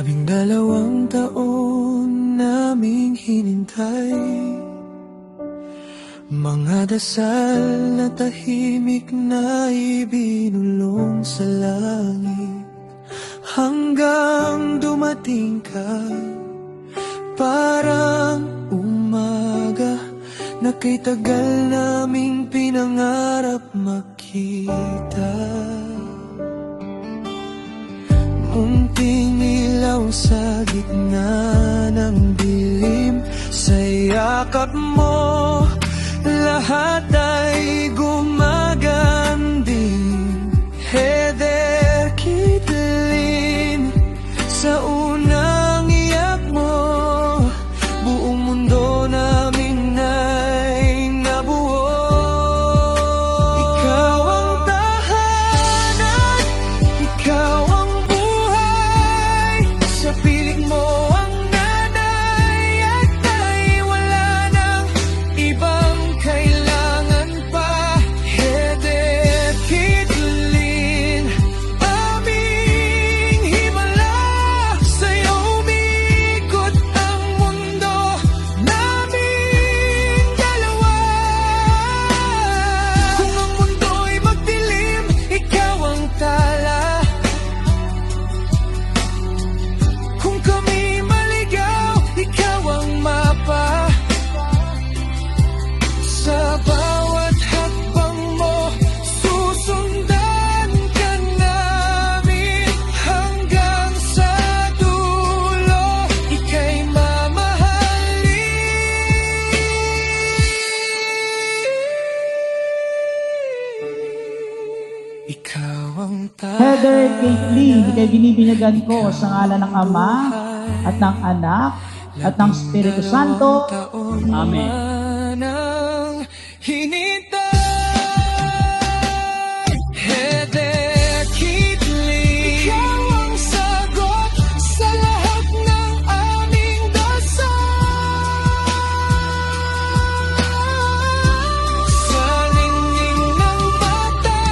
12 taon naming hinintay, mga dasal na tahimik na ibinulong sa langit, hanggang dumating ka. Parang umaga na kay tagal naming pinangarap makita. Munting ilaw sa gitna ng dilim, sa yakap mo lahat ay gumaganding. Heather Kitlin, sa unang iyak mo, buong mundo namin ay nabuo. Ikaw ang tahanan, ikaw ang buhay, sa piling mo ang nanay at tay, wala nang ibang kailangan pa. Heather Kitlin, aming himala, sa'yo umikot ang mundo naming dalawa. Kung ang mundo'y magdilim, ikaw ang tala. Kung kami maligaw, ikaw ang mapa. Sa bawat hakbang mo, susundan ka namin hanggang sa dulo, ika'y mamahalin. Ikaw ang Heather Caitlin, ika'y binibinyagan ko sa ngalan ng Ama at ng Anak at ng Espiritu Santo. Amen. Ang hinintay, Heather Kitlin, ikaw ang sagot sa lahat ng aming dasal. Sa lingning ng mata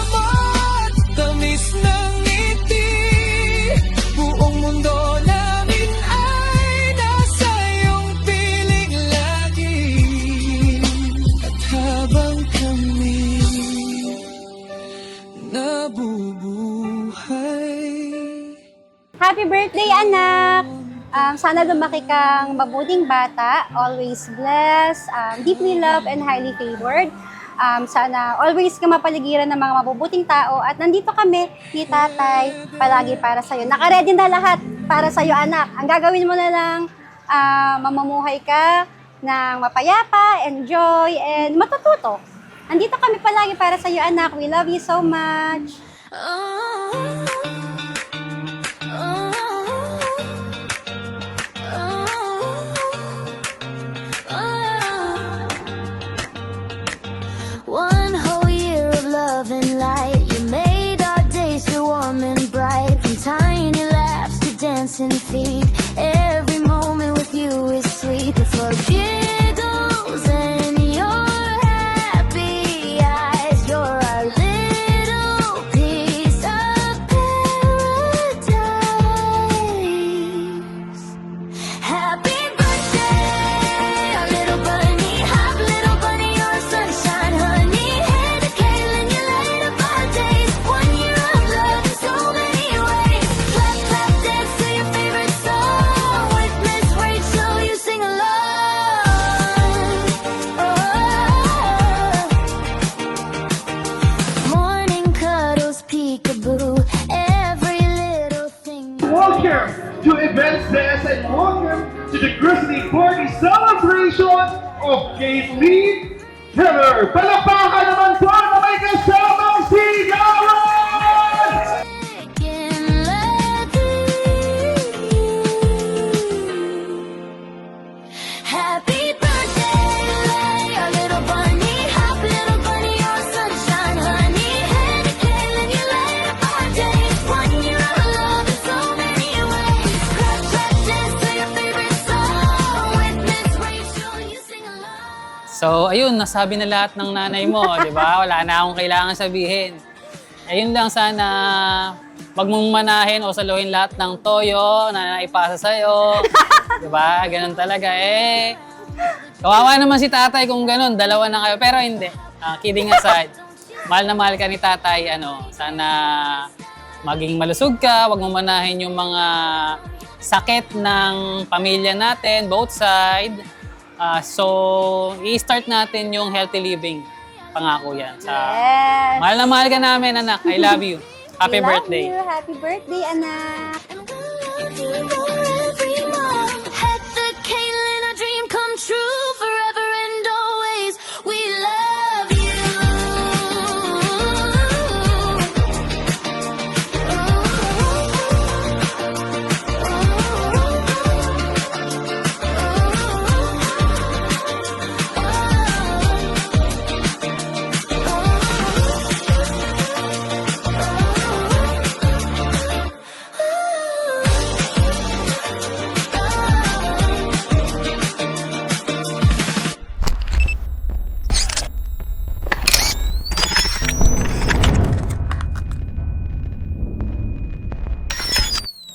mo at tamis ng ngiti, buong mundo namin ay nasa iyong piling lagi. At habang kami nabubuhay, Happy birthday, anak! Sana lumaki kang mabuting bata, always blessed, deeply loved, and highly favored. Sana always ka mapaligiran ng mga mabubuting tao. At nandito kami ni tatay palagi para sa'yo. Nakaready na lahat para sa'yo, anak. Ang gagawin mo na lang, mamumuhay ka ng mapayapa, enjoy, and matututo. Nandito kami palagi para sa'yo, anak. We love you so much. One whole year of love and light, you made our days so warm and bright. From tiny laughs to dancing feet, every moment with you is sweet. Before giggles and your happy eyes, you're our little piece of paradise. Happy birthday, our little bunny hop, little bunny, you're a sunshine, honey. Heather Caitlin, you light up our days. 1 year of love in so many ways. Clap, clap, dance to your favorite song. With Miss Rachel, you sing along. Morning cuddles, peekaboo, every little thing. Welcome to Events Desk and welcome to the Christmas Party Celebration of Caitlin Heather. Palakpakan naman po na may kasamang sigawan! Happy birthday, our little bunny hop, little bunny, you're sunshine, honey. Heather Caitlin, you light up our days. 1 year of love in so many ways. Clap, clap, dance to your favorite song. With Miss Rachel, you sing along. So, ayun, nasabi na lahat ng nanay mo, di ba? Wala na akong kailangan sabihin. Ayun lang, sana wag mong manahin o saluhin lahat ng toyo na naipasa sa'yo. Diba? Ganun talaga. Kawawa naman si tatay kung ganun. Dalawa na kayo. Pero hindi. Kidding aside. Mahal na mahal ka ni tatay. Sana maging malusog ka. Wag mong manahin yung mga sakit ng pamilya natin, both side. So, i-start natin yung healthy living. Pangako yan. Yes. Mahal na mahal ka namin, anak. I love you. Happy I love birthday. you. Happy birthday, anak. I'm gonna love you forever.